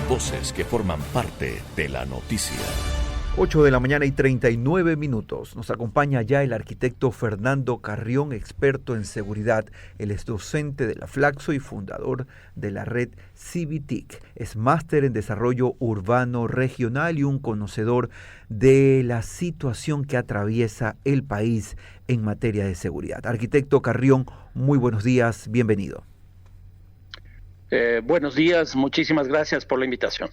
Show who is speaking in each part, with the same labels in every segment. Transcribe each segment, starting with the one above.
Speaker 1: Voces que forman parte de la noticia.
Speaker 2: 8 de la mañana y 39 minutos. Nos acompaña ya el arquitecto Fernando Carrión, experto en seguridad. Él es docente de la Flaxo y fundador de la red Civitic. Es máster en desarrollo urbano regional y un conocedor de la situación que atraviesa el país en materia de seguridad. Arquitecto Carrión, muy buenos días, bienvenido.
Speaker 3: Buenos días, muchísimas gracias por la invitación.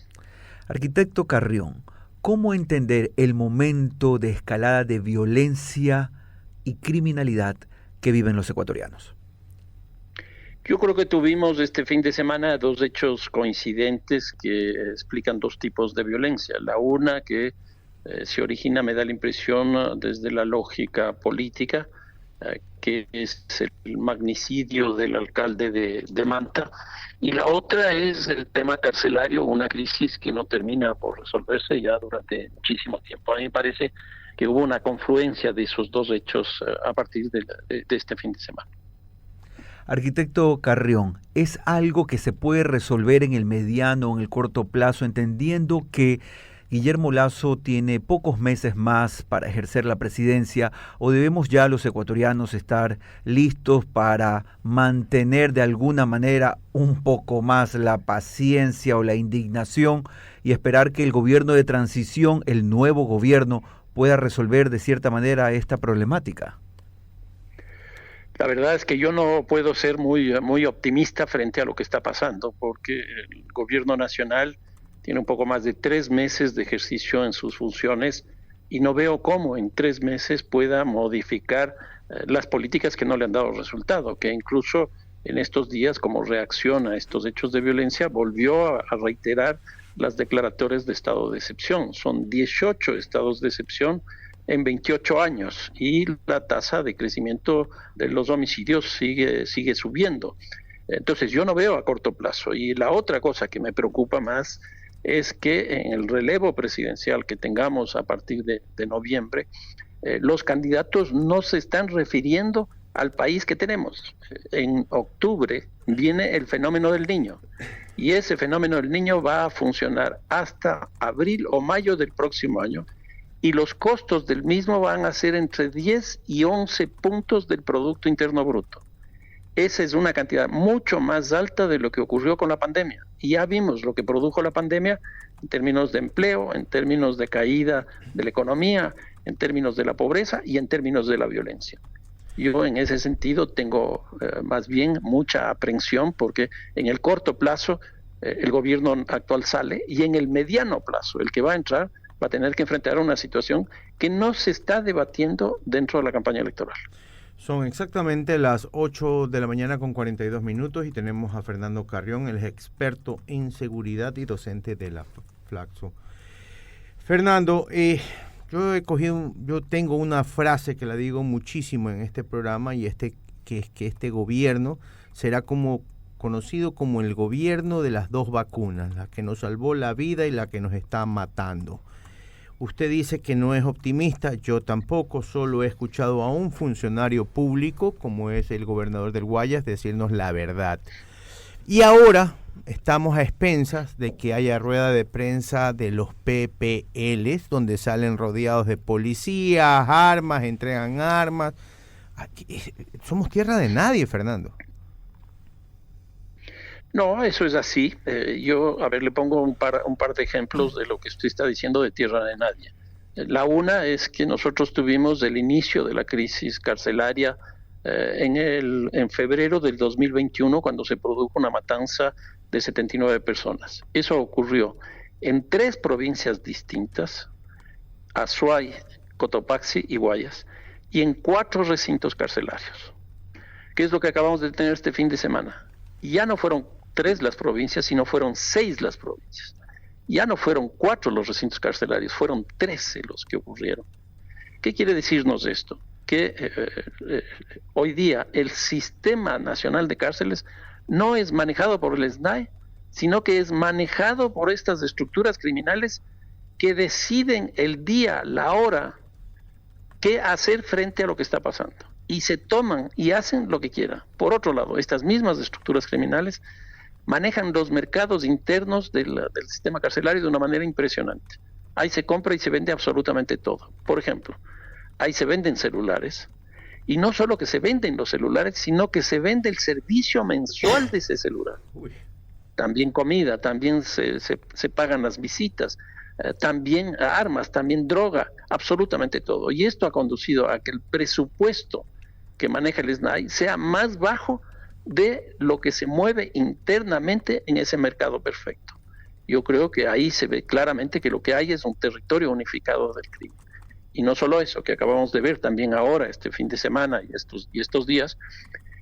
Speaker 2: Arquitecto Carrión, ¿cómo entender el momento de escalada de violencia y criminalidad que viven los ecuatorianos?
Speaker 3: Yo creo que tuvimos este fin de semana dos hechos coincidentes que explican dos tipos de violencia. La una que se origina, me da la impresión, desde la lógica política, que es el magnicidio del alcalde de Manta, y la otra es el tema carcelario, una crisis que no termina por resolverse ya durante muchísimo tiempo. A mí me parece que hubo una confluencia de esos dos hechos a partir de este fin de semana.
Speaker 2: Arquitecto Carrión, ¿es algo que se puede resolver en el mediano o en el corto plazo, entendiendo que Guillermo Lasso tiene pocos meses más para ejercer la presidencia, o debemos ya los ecuatorianos estar listos para mantener de alguna manera un poco más la paciencia o la indignación y esperar que el gobierno de transición, el nuevo gobierno, pueda resolver de cierta manera esta problemática?
Speaker 3: La verdad es que yo no puedo ser muy optimista frente a lo que está pasando, porque el gobierno nacional tiene un poco más de 3 meses de ejercicio en sus funciones y no veo cómo en 3 meses pueda modificar las políticas que no le han dado resultado, que incluso en estos días, como reacción a estos hechos de violencia, volvió a reiterar las declaratorias de estado de excepción. Son 18 estados de excepción en 28 años y la tasa de crecimiento de los homicidios sigue subiendo. Entonces yo no veo a corto plazo. Y la otra cosa que me preocupa más es que en el relevo presidencial que tengamos a partir de noviembre, los candidatos no se están refiriendo al país que tenemos. En octubre viene el fenómeno del Niño, y ese fenómeno del Niño va a funcionar hasta abril o mayo del próximo año, y los costos del mismo van a ser entre 10 y 11 puntos del Producto Interno Bruto. Esa es una cantidad mucho más alta de lo que ocurrió con la pandemia. Y ya vimos lo que produjo la pandemia en términos de empleo, en términos de caída de la economía, en términos de la pobreza y en términos de la violencia. Yo en ese sentido tengo más bien mucha aprensión, porque en el corto plazo el gobierno actual sale, y en el mediano plazo el que va a entrar va a tener que enfrentar una situación que no se está debatiendo dentro de la campaña electoral.
Speaker 4: Son exactamente las 8 de la mañana con 42 minutos y tenemos a Fernando Carrión, el experto en seguridad y docente de la Flaxo. Fernando, yo tengo una frase que la digo muchísimo en este programa, y que es que este gobierno será conocido como el gobierno de las dos vacunas, la que nos salvó la vida y la que nos está matando. Usted dice que no es optimista, yo tampoco, solo he escuchado a un funcionario público, como es el gobernador del Guayas, decirnos la verdad. Y ahora estamos a expensas de que haya rueda de prensa de los PPLs, donde salen rodeados de policías, armas, entregan armas. Aquí, somos tierra de nadie, Fernando.
Speaker 3: No, eso es así. Le pongo un par de ejemplos de lo que usted está diciendo de tierra de nadie. La una es que nosotros tuvimos el inicio de la crisis carcelaria en febrero del 2021, cuando se produjo una matanza de 79 personas. Eso ocurrió en 3 provincias distintas, Azuay, Cotopaxi y Guayas, y en 4 recintos carcelarios. ¿Qué es lo que acabamos de tener este fin de semana? Ya no fueron 3 las provincias, sino fueron 6 las provincias. Ya no fueron 4 los recintos carcelarios, fueron 13 los que ocurrieron. ¿Qué quiere decirnos esto? Que hoy día el Sistema Nacional de Cárceles no es manejado por el SNAI, sino que es manejado por estas estructuras criminales que deciden el día, la hora, qué hacer frente a lo que está pasando. Y se toman y hacen lo que quieran. Por otro lado, estas mismas estructuras criminales manejan los mercados internos del sistema carcelario de una manera impresionante. Ahí se compra y se vende absolutamente todo. Por ejemplo, ahí se venden celulares, y no solo que se venden los celulares, sino que se vende el servicio mensual de ese celular. También comida, también se pagan las visitas, también armas, también droga, absolutamente todo. Y esto ha conducido a que el presupuesto que maneja el SNAI sea más bajo de lo que se mueve internamente en ese mercado perfecto. Yo creo que ahí se ve claramente que lo que hay es un territorio unificado del crimen. Y no solo eso, que acabamos de ver también ahora, este fin de semana y estos días,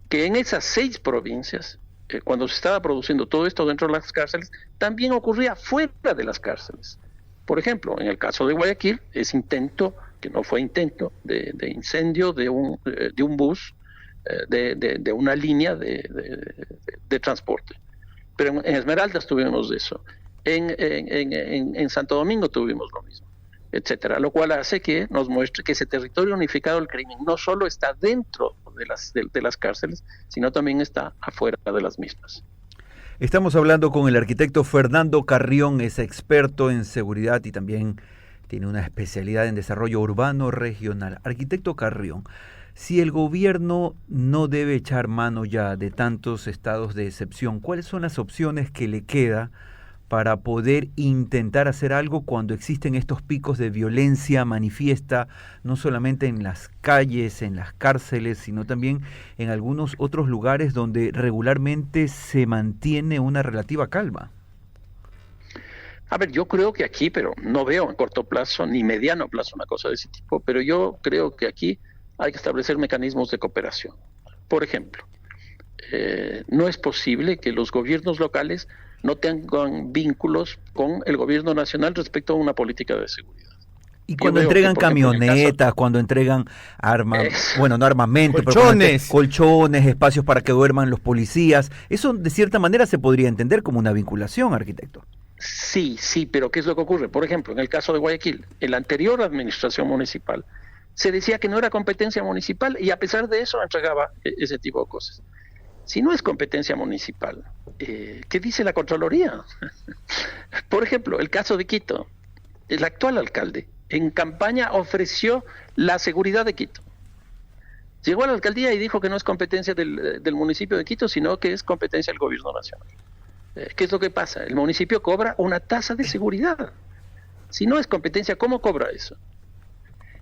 Speaker 3: que en esas 6 provincias, cuando se estaba produciendo todo esto dentro de las cárceles, también ocurría fuera de las cárceles. Por ejemplo, en el caso de Guayaquil, ese intento, que no fue intento, de incendio de un bus, de una línea de transporte. Pero en Esmeraldas tuvimos eso. En Santo Domingo tuvimos lo mismo, etcétera, lo cual hace que nos muestre que ese territorio unificado del crimen no solo está dentro de las cárceles, sino también está afuera de las mismas.
Speaker 2: Estamos hablando con el arquitecto Fernando Carrión, es experto en seguridad y también tiene una especialidad en desarrollo urbano regional. Arquitecto Carrión, si el gobierno no debe echar mano ya de tantos estados de excepción, ¿cuáles son las opciones que le queda para poder intentar hacer algo cuando existen estos picos de violencia manifiesta, no solamente en las calles, en las cárceles, sino también en algunos otros lugares donde regularmente se mantiene una relativa calma?
Speaker 3: A ver, yo creo que aquí, pero no veo en corto plazo ni mediano plazo una cosa de ese tipo, pero yo creo que aquí hay que establecer mecanismos de cooperación. Por ejemplo, no es posible que los gobiernos locales no tengan vínculos con el gobierno nacional respecto a una política de seguridad.
Speaker 2: Y cuando entregan camionetas, cuando entregan armas, bueno, no armamento, colchones. Pero colchones, espacios para que duerman los policías, eso de cierta manera se podría entender como una vinculación, arquitecto.
Speaker 3: Sí, pero ¿qué es lo que ocurre? Por ejemplo, en el caso de Guayaquil, en la anterior administración municipal, se decía que no era competencia municipal y a pesar de eso entregaba ese tipo de cosas. Si no es competencia municipal, ¿qué dice la Contraloría? Por ejemplo, el caso de Quito. El actual alcalde en campaña ofreció la seguridad de Quito. Llegó a la alcaldía y dijo que no es competencia del municipio de Quito, sino que es competencia del gobierno nacional. ¿Qué es lo que pasa? El municipio cobra una tasa de seguridad. Si no es competencia, ¿cómo cobra eso?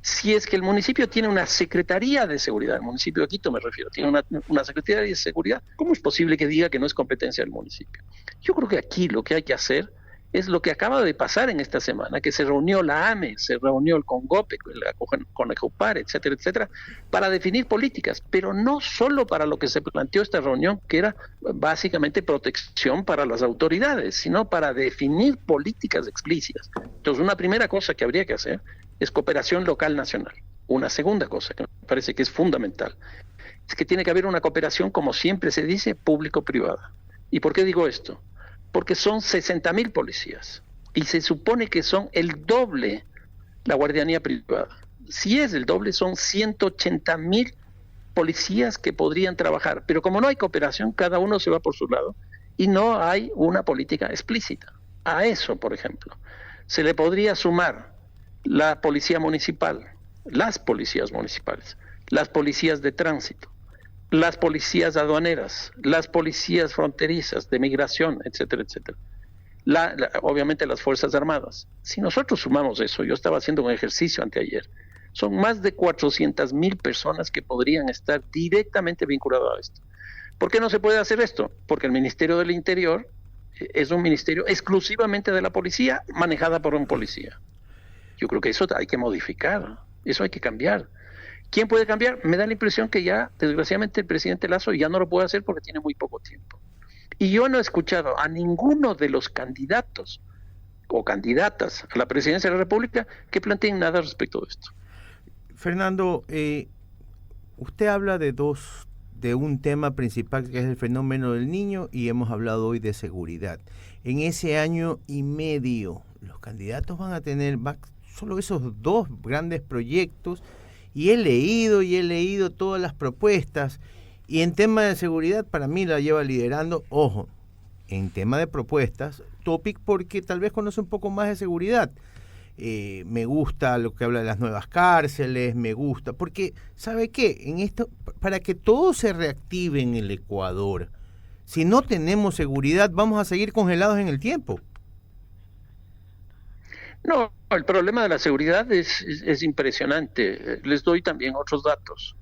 Speaker 3: Si es que el municipio tiene una secretaría de seguridad, el municipio de Quito me refiero, tiene una secretaría de seguridad, ¿cómo es posible que diga que no es competencia del municipio? Yo creo que aquí lo que hay que hacer es lo que acaba de pasar en esta semana, que se reunió la AME, se reunió el CONGOPE, con EJUPAR, etcétera, etcétera, para definir políticas, pero no solo para lo que se planteó esta reunión, que era básicamente protección para las autoridades, sino para definir políticas explícitas. Entonces, una primera cosa que habría que hacer es cooperación local nacional. Una segunda cosa que me parece que es fundamental es que tiene que haber una cooperación, como siempre se dice, público-privada. ¿Y por qué digo esto? Porque son 60.000 policías y se supone que son el doble la guardianía privada. Si es el doble, son 180.000 policías que podrían trabajar, pero como no hay cooperación, cada uno se va por su lado y no hay una política explícita. A eso, por ejemplo, se le podría sumar la policía municipal, las policías municipales, las policías de tránsito, las policías aduaneras, las policías fronterizas, de migración, etcétera, etcétera. Obviamente las Fuerzas Armadas. Si nosotros sumamos eso, yo estaba haciendo un ejercicio anteayer, son más de 400.000 personas que podrían estar directamente vinculadas a esto. ¿Por qué no se puede hacer esto? Porque el Ministerio del Interior es un ministerio exclusivamente de la policía, manejada por un policía. Yo creo que eso hay que modificar, eso hay que cambiar. ¿Quién puede cambiar? Me da la impresión que ya, desgraciadamente, el presidente Lasso ya no lo puede hacer porque tiene muy poco tiempo. Y yo no he escuchado a ninguno de los candidatos o candidatas a la presidencia de la República que planteen nada respecto de esto.
Speaker 4: Fernando, usted habla de un tema principal que es el fenómeno del niño y hemos hablado hoy de seguridad. En ese año y medio, los candidatos van a tener solo esos 2 grandes proyectos y he leído todas las propuestas y en tema de seguridad para mí la lleva liderando, ojo, en tema de propuestas, Topic, porque tal vez conoce un poco más de seguridad. Me gusta lo que habla de las nuevas cárceles, me gusta, porque ¿sabe qué? En esto, para que todo se reactive en el Ecuador, si no tenemos seguridad, vamos a seguir congelados en el tiempo.
Speaker 3: No, el problema de la seguridad es impresionante. Les doy también otros datos.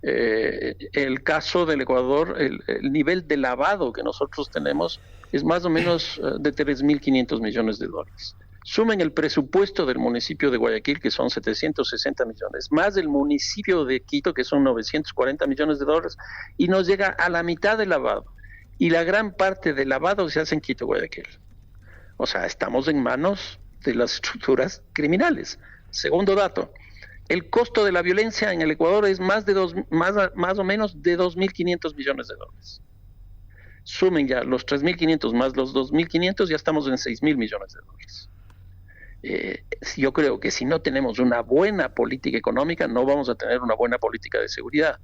Speaker 3: El caso del Ecuador, el nivel de lavado que nosotros tenemos es más o menos de 3.500 millones de dólares. Sumen el presupuesto del municipio de Guayaquil, que son 760 millones, más el municipio de Quito, que son 940 millones de dólares, y nos llega a la mitad del lavado. Y la gran parte del lavado se hace en Quito, Guayaquil. O sea, estamos en manos de las estructuras criminales. Segundo dato, el costo de la violencia en el Ecuador es más o menos de 2.500 millones de dólares. Sumen ya los 3.500 más los 2.500, ya estamos en 6.000 millones de dólares. Yo creo que si no tenemos una buena política económica, no vamos a tener una buena política de seguridad.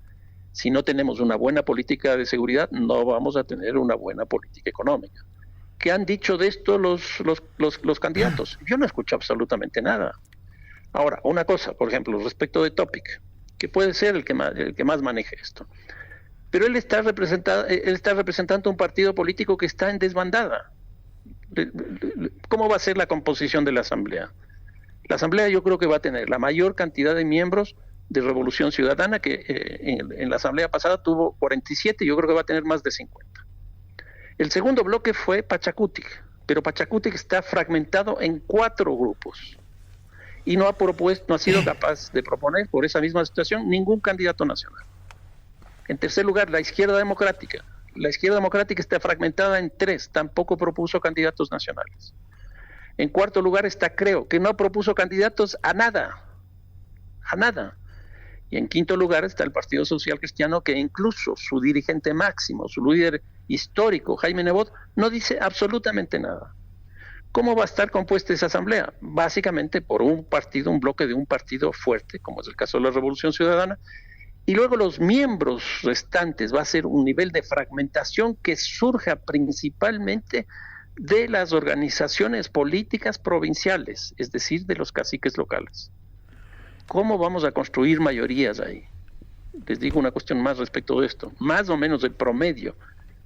Speaker 3: Si no tenemos una buena política de seguridad, no vamos a tener una buena política económica. ¿Qué han dicho de esto los candidatos? Yo no escucho absolutamente nada. Ahora, una cosa, por ejemplo, respecto de Topic, que puede ser el que más maneje esto. Pero él está representando un partido político que está en desbandada. ¿Cómo va a ser la composición de la Asamblea? La Asamblea yo creo que va a tener la mayor cantidad de miembros de Revolución Ciudadana, que en la Asamblea pasada tuvo 47, yo creo que va a tener más de 50. El segundo bloque fue Pachacutic, pero Pachacutic está fragmentado en 4 grupos y no ha sido capaz de proponer, por esa misma situación, ningún candidato nacional. En tercer lugar, la izquierda democrática. La izquierda democrática está fragmentada en 3, tampoco propuso candidatos nacionales. En cuarto lugar está Creo, que no propuso candidatos a nada. Y en quinto lugar está el Partido Social Cristiano, que incluso su dirigente máximo, su líder histórico, Jaime Nebot, no dice absolutamente nada. ¿Cómo va a estar compuesta esa asamblea? Básicamente por un bloque de un partido fuerte, como es el caso de la Revolución Ciudadana, y luego los miembros restantes. Va a ser un nivel de fragmentación que surja principalmente de las organizaciones políticas provinciales, es decir, de los caciques locales. ¿Cómo vamos a construir mayorías ahí? Les digo una cuestión más respecto de esto. Más o menos el promedio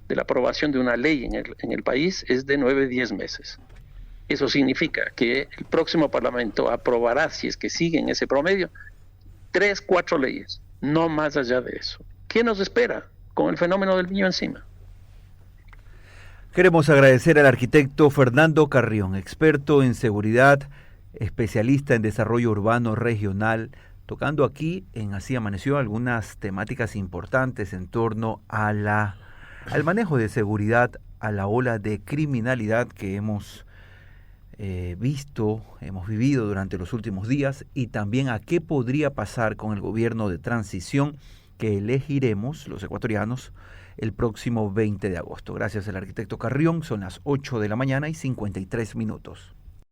Speaker 3: de la aprobación de una ley en el país es de 9-10 meses. Eso significa que el próximo Parlamento aprobará, si es que sigue en ese promedio, 3-4 leyes, no más allá de eso. ¿Qué nos espera con el fenómeno del niño encima?
Speaker 2: Queremos agradecer al arquitecto Fernando Carrión, experto en seguridad, especialista en desarrollo urbano regional, tocando aquí en Así Amaneció algunas temáticas importantes en torno al manejo de seguridad, a la ola de criminalidad que hemos hemos vivido durante los últimos días, y también a qué podría pasar con el gobierno de transición que elegiremos los ecuatorianos el próximo 20 de agosto. Gracias al arquitecto Carrión, son las 8 de la mañana y 53 minutos.